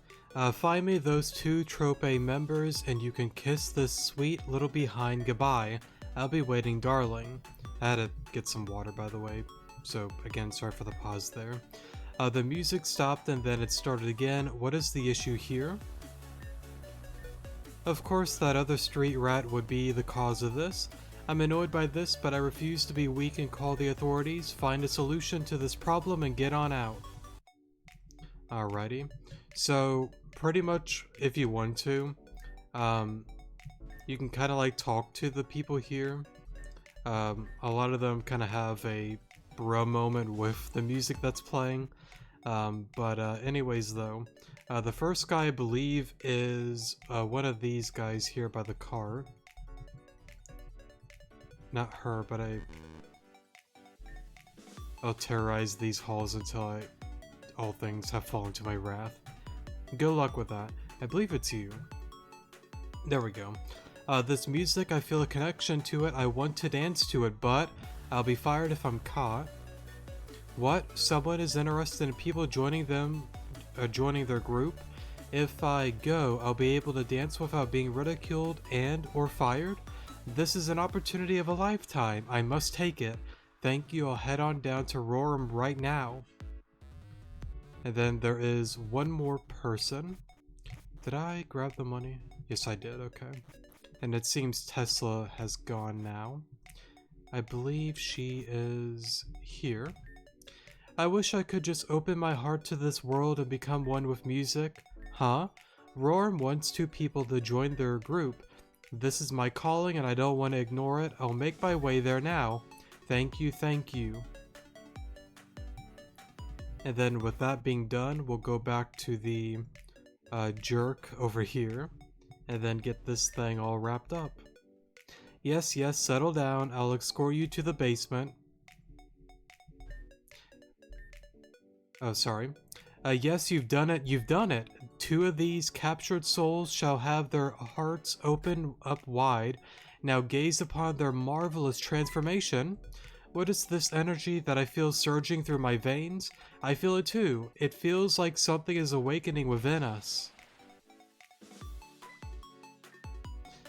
Find me those 2 trope members and you can kiss this sweet little behind goodbye. I'll be waiting darling. I had to get some water by the way. So again, sorry for the pause there. The music stopped and then it started again. What is the issue here? Of course that other street rat would be the cause of this. I'm annoyed by this, but I refuse to be weak and call the authorities. Find a solution to this problem and get on out. Alrighty. So pretty much if you want to, you can kind of like talk to the people here. A lot of them kind of have a bro moment with the music that's playing, anyways though, the first guy I believe is one of these guys here by the car. Not her, but I'll terrorize these halls until all things have fallen to my wrath. Good luck with that. I believe it's you. There we go. This music, I feel a connection to it. I want to dance to it, but I'll be fired if I'm caught. What? Someone is interested in people joining their group? If I go, I'll be able to dance without being ridiculed and or fired? This is an opportunity of a lifetime. I must take it. Thank you. I'll head on down to Roram right now. And then there is one more person. Did I grab the money? Yes, I did. Okay. And it seems Tesla has gone now. I believe she is here. I wish I could just open my heart to this world and become one with music. Huh? Roram wants 2 people to join their group. This is my calling and I don't want to ignore it. I'll make my way there now. Thank you, thank you. And then with that being done, we'll go back to the jerk over here. And then get this thing all wrapped up. Yes, yes, settle down. I'll escort you to the basement. Oh, sorry. Yes, you've done it. You've done it. 2 of these captured souls shall have their hearts open up wide. Now gaze upon their marvelous transformation. What is this energy that I feel surging through my veins? I feel it too. It feels like something is awakening within us.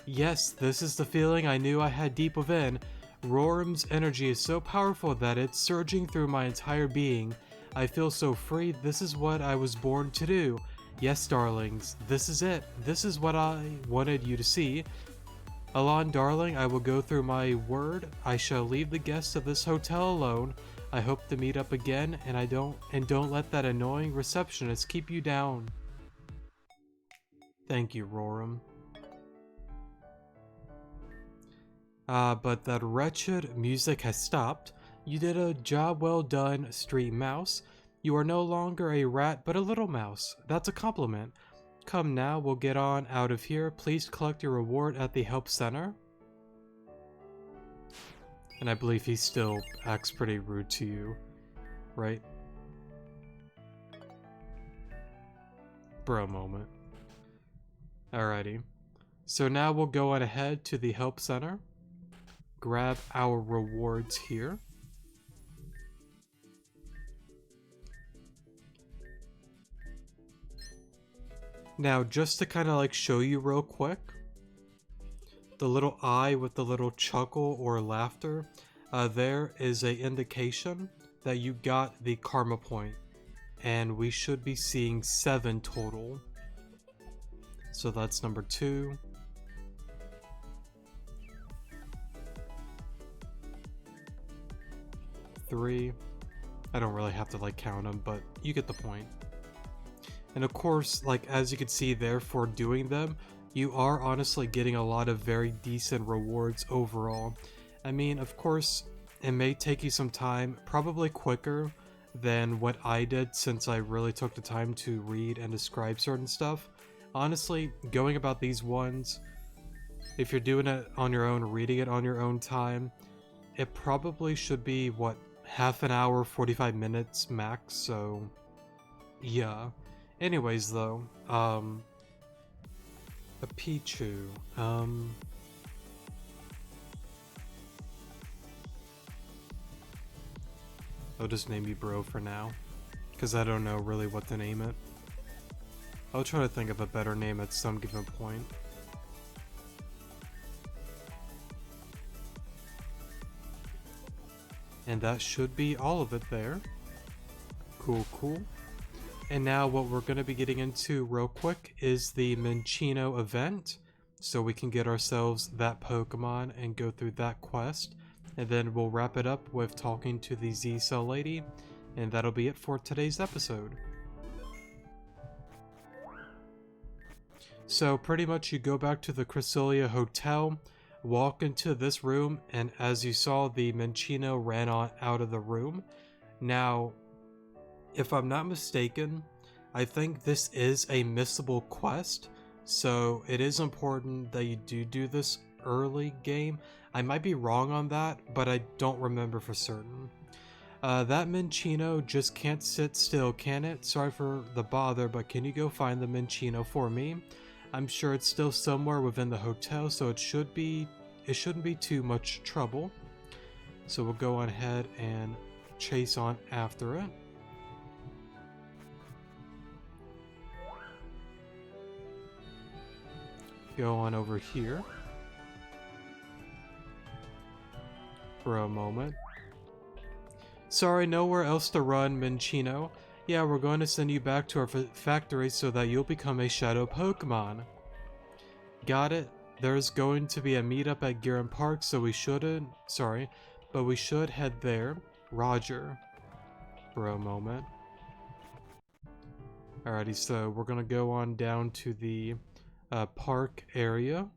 Yes, this is the feeling I knew I had deep within. Roram's energy is so powerful that it's surging through my entire being. I feel so free. This is what I was born to do. Yes, darlings, this is it. This is what I wanted you to see. Alon, darling, I will go through my word. I shall leave the guests of this hotel alone. I hope to meet up again, and don't let that annoying receptionist keep you down. Thank you, Roram. But that wretched music has stopped. You did a job well done, street mouse. You are no longer a rat, but a little mouse. That's a compliment. Come now, we'll get on out of here. Please collect your reward at the help center. And I believe he still acts pretty rude to you, right? Bro moment. Alrighty. So now we'll go on ahead to the help center. Grab our rewards here. Now, just to kind of like show you real quick, the little eye with the little chuckle or laughter, there is a indication that you got the karma point, and we should be seeing 7 total. So that's number 2. Three. I don't really have to like count them, but you get the point. And of course, like as you can see there, for doing them, you are honestly getting a lot of very decent rewards overall. I mean, of course, it may take you some time, probably quicker than what I did since I really took the time to read and describe certain stuff. Honestly, going about these ones, if you're doing it on your own, reading it on your own time, it probably should be, what, half an hour, 45 minutes max, so yeah. Anyways though, a Pichu, I'll just name you Bro for now, because I don't know really what to name it. I'll try to think of a better name at some given point. And that should be all of it there. Cool, cool. And now what we're going to be getting into real quick is the Menino event. So we can get ourselves that Pokemon and go through that quest. And then we'll wrap it up with talking to the Z-Cell lady. And that'll be it for today's episode. So pretty much you go back to the Cresselia Hotel, walk into this room, and as you saw, the Menino ran on out of the room. Now, if I'm not mistaken, I think this is a missable quest, so it is important that you do this early game. I might be wrong on that, but I don't remember for certain. That Menino just can't sit still, can it? Sorry for the bother, but can you go find the Menino for me? I'm sure it's still somewhere within the hotel, so it shouldn't be too much trouble. So we'll go on ahead and chase on after it. Go on over here for a moment. Sorry, nowhere else to run, Menino. Yeah, we're going to send you back to our factory so that you'll become a shadow Pokemon. Got it. There's going to be a meetup at Gearen Park, so we should head there. Roger. For a moment. Alrighty, so we're gonna go on down to the park area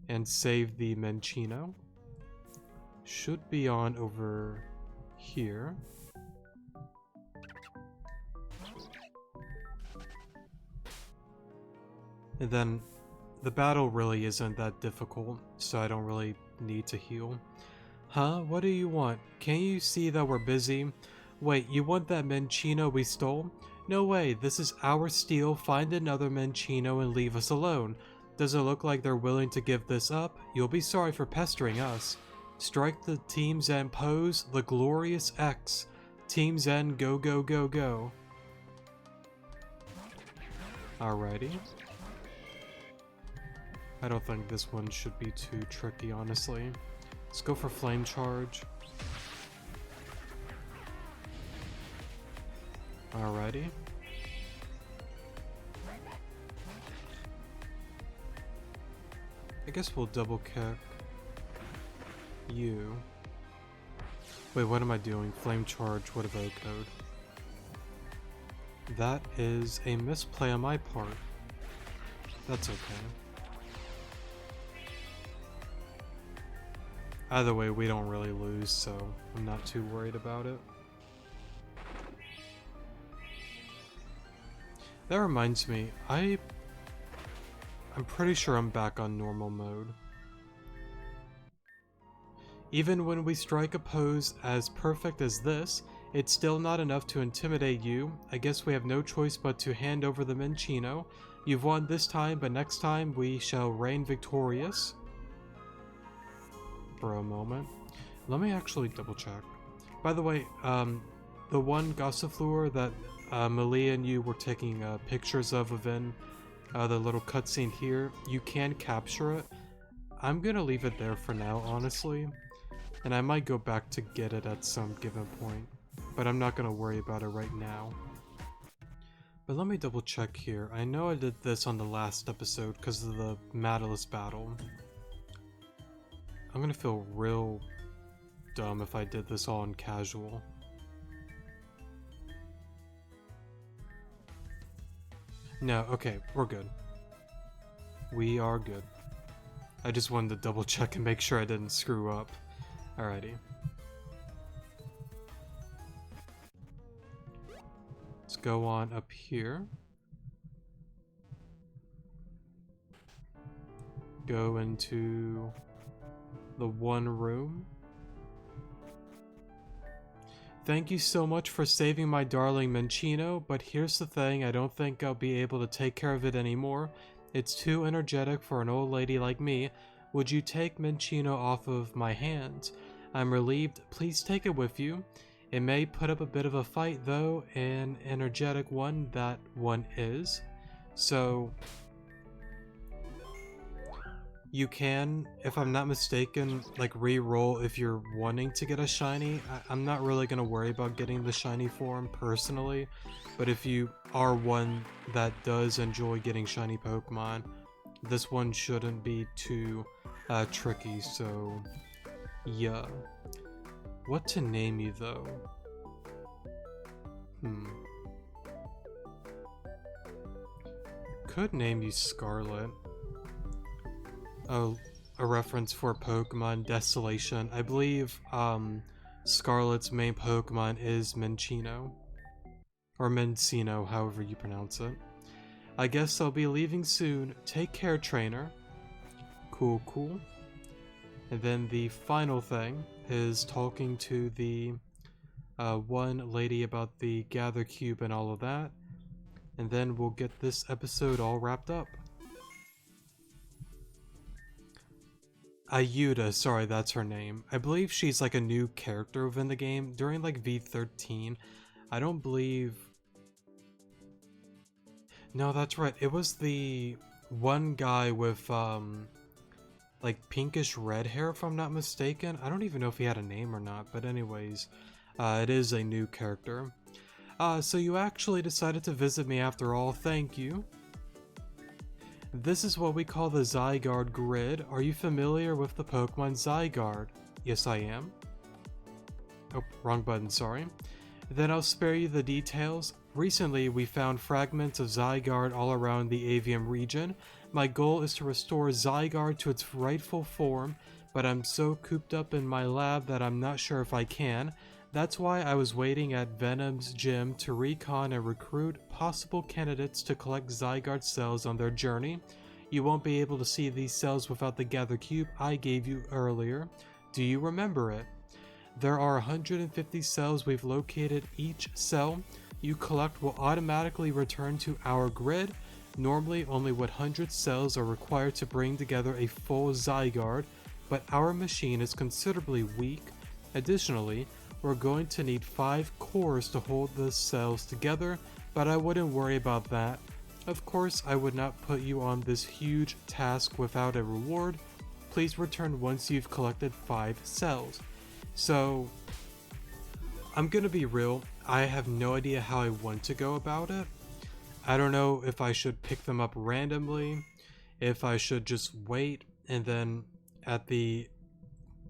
and save the Menino. Should be on over here. And then the battle really isn't that difficult, so I don't really need to heal. Huh? What do you want? Can't you see that we're busy? Wait, you want that Menino we stole? No way, this is our steal. Find another Menino and leave us alone. Does it look like they're willing to give this up? You'll be sorry for pestering us. Strike the Team Zen pose, the glorious X. Team Zen, go, go, go, go. Alrighty. I don't think this one should be too tricky, honestly. Let's go for Flame Charge. Alrighty. I guess we'll double kick you. Wait, what am I doing? Flame charge, what a vote code. That is a misplay on my part. That's okay. Either way, we don't really lose, so I'm not too worried about it. That reminds me, I'm pretty sure I'm back on normal mode. Even when we strike a pose as perfect as this, it's still not enough to intimidate you. I guess we have no choice but to hand over the Menino. You've won this time, but next time we shall reign victorious. For a moment. Let me actually double check. By the way, the one Gossifleur that Malia and you were taking pictures of within the little cutscene here, you can capture it. I'm gonna leave it there for now, honestly. And I might go back to get it at some given point. But I'm not gonna worry about it right now. But let me double check here. I know I did this on the last episode because of the Madalus battle. I'm gonna feel real dumb if I did this all on casual. No, okay, we're good. We are good. I just wanted to double check and make sure I didn't screw up. Alrighty. Let's go on up here. Go into the one room. Thank you so much for saving my darling Menino, but here's the thing, I don't think I'll be able to take care of it anymore. It's too energetic for an old lady like me. Would you take Menino off of my hands? I'm relieved. Please take it with you. It may put up a bit of a fight though, an energetic one that one is. So you can, if I'm not mistaken, like re-roll if you're wanting to get a shiny. I'm not really going to worry about getting the shiny form personally, but if you are one that does enjoy getting shiny Pokemon, this one shouldn't be too tricky, so yeah. What to name you though? Could name you Scarlet. Oh, a reference for Pokemon Desolation. I believe Scarlet's main Pokemon is Menino. Or Menino, however you pronounce it. I guess I'll be leaving soon. Take care, trainer. Cool, cool. And then the final thing is talking to the one lady about the Gather Cube and all of that. And then we'll get this episode all wrapped up. Ayuda, sorry, that's her name. I believe she's like a new character within the game. During like V13, I don't believe... No, that's right. It was the one guy with like pinkish red hair, if I'm not mistaken. I don't even know if he had a name or not, but anyways, it is a new character. So you actually decided to visit me after all. Thank you. This is what we call the Zygarde grid. Are you familiar with the Pokemon Zygarde? Yes, I am. Oh, wrong button, sorry. Then I'll spare you the details. Recently, we found fragments of Zygarde all around the Avium region. My goal is to restore Zygarde to its rightful form, but I'm so cooped up in my lab that I'm not sure if I can. That's why I was waiting at Venom's gym to recon and recruit possible candidates to collect Zygarde cells on their journey. You won't be able to see these cells without the Gather Cube I gave you earlier. Do you remember it? There are 150 cells we've located. Each cell you collect will automatically return to our grid. Normally only 100 cells are required to bring together a full Zygarde, but our machine is considerably weak. Additionally, we're going to need 5 cores to hold the cells together, but I wouldn't worry about that. Of course, I would not put you on this huge task without a reward. Please return once you've collected 5 cells. So, I'm gonna be real, I have no idea how I want to go about it. I don't know if I should pick them up randomly, if I should just wait and then at the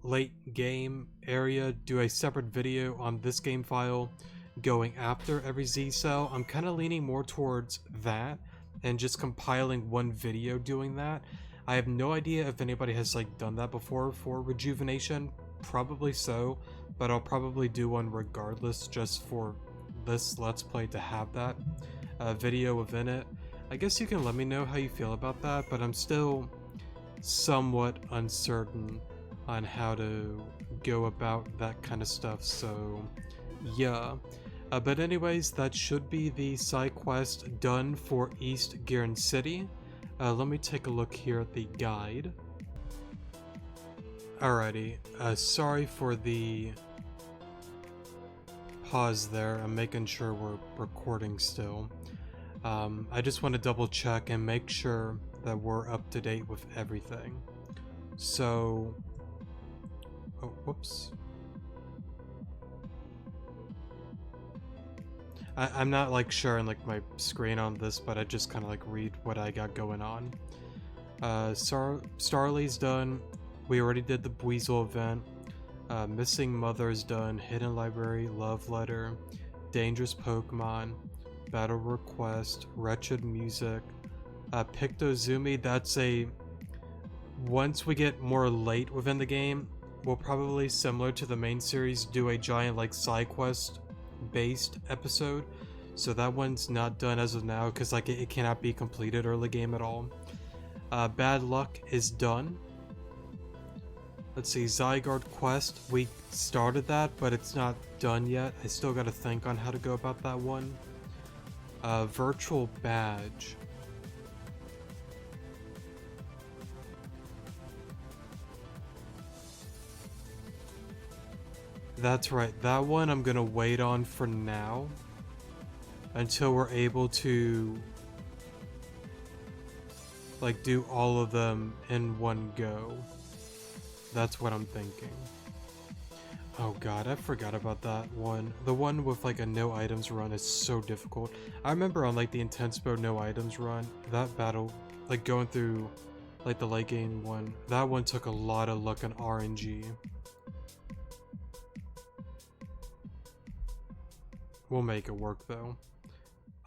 late game area do a separate video on this game file going after every Z cell. I'm kind of leaning more towards that and just compiling one video doing that. I have no idea if anybody has like done that before for Rejuvenation. Probably so, but I'll probably do one regardless just for this Let's Play to have that video within it. I guess you can let me know how you feel about that, but I'm still somewhat uncertain on how to go about that kind of stuff, so yeah. But anyways, that should be the side quest done for East Gearen City. Let me take a look here at the guide. Alrighty, sorry for the pause there. I'm making sure we're recording still. I just want to double check and make sure that we're up to date with everything. So, oh, whoops. I'm not like sharing like my screen on this, but I just kind of like read what I got going on. Starly's done. We already did the Weasel event. Missing Mother's done. Hidden Library, Love Letter, Dangerous Pokemon, Battle Request, Wretched Music, Pictozumi. That's a, once we get more late within the game, we'll probably, similar to the main series, do a giant like side quest based episode. So that one's not done as of now because like it cannot be completed early game at all. Bad Luck is done. Let's see, Zygarde quest, we started that, but it's not done yet. I still gotta think on how to go about that one. Virtual Badge. That's right, that one I'm gonna wait on for now until we're able to like do all of them in one go. That's what I'm thinking. Oh god, I forgot about that one. The one with like a no items run is so difficult. I remember on like the intense mode no items run, that battle, like going through like the late game one, that one took a lot of luck and RNG. We'll make it work though.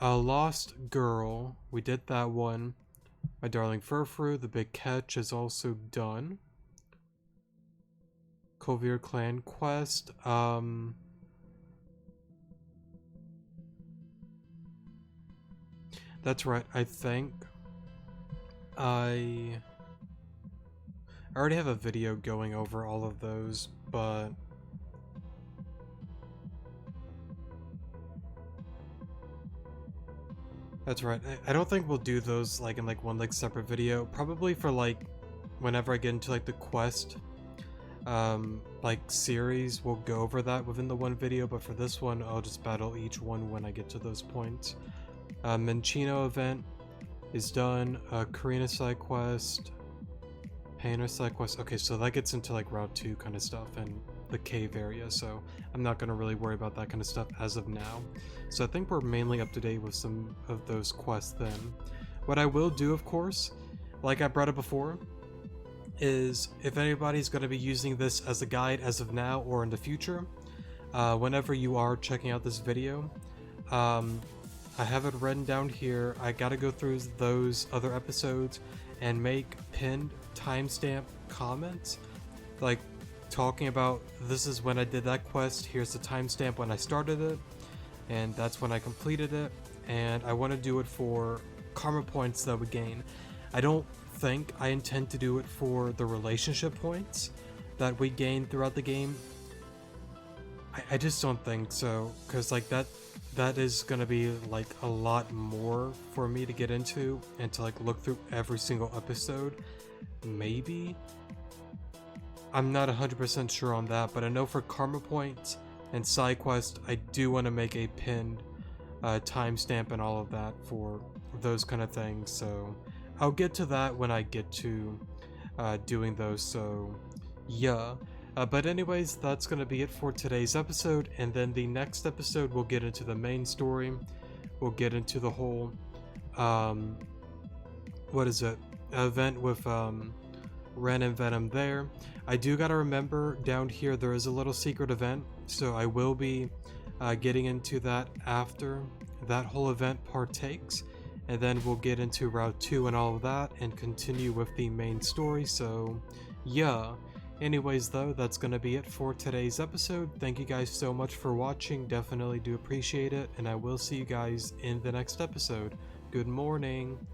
Lost Girl, we did that one. My Darling Furfru, the Big Catch is also done. Colvir Clan quest, that's right, I think I already have a video going over all of those, but that's right, I don't think we'll do those like in like one like separate video, probably for like whenever I get into like the quest like series, we'll go over that within the one video, but for this one I'll just battle each one when I get to those points. Menino event is done. Karina side quest, Painter side quest. Okay, so that gets into like Route 2 kind of stuff and the cave area, so I'm not going to really worry about that kind of stuff as of now. So I think we're mainly up to date with some of those quests then. What I will do, of course, like I brought up before, is if anybody's going to be using this as a guide as of now or in the future, whenever you are checking out this video, I have it written down here. I gotta go through those other episodes and make pinned timestamp comments, like talking about this is when I did that quest, here's the timestamp when I started it, and that's when I completed it, and I want to do it for karma points that we gain. I don't think I intend to do it for the relationship points that we gain throughout the game. I just don't think so, because like that is gonna be like a lot more for me to get into and to like look through every single episode. Maybe, I'm not 100% sure on that, but I know for karma points and side quest I do want to make a pinned timestamp and all of that for those kind of things, so I'll get to that when I get to doing those. So yeah, But anyways, that's going to be it for today's episode, and then the next episode we'll get into the main story. We'll get into the whole, what is it, event with Ren and Venom there. I do gotta remember down here there is a little secret event, so I will be getting into that after that whole event partakes, and then we'll get into Route 2 and all of that and continue with the main story. So yeah, anyways though, that's gonna be it for today's episode. Thank you guys so much for watching, definitely do appreciate it, and I will see you guys in the next episode. Good morning.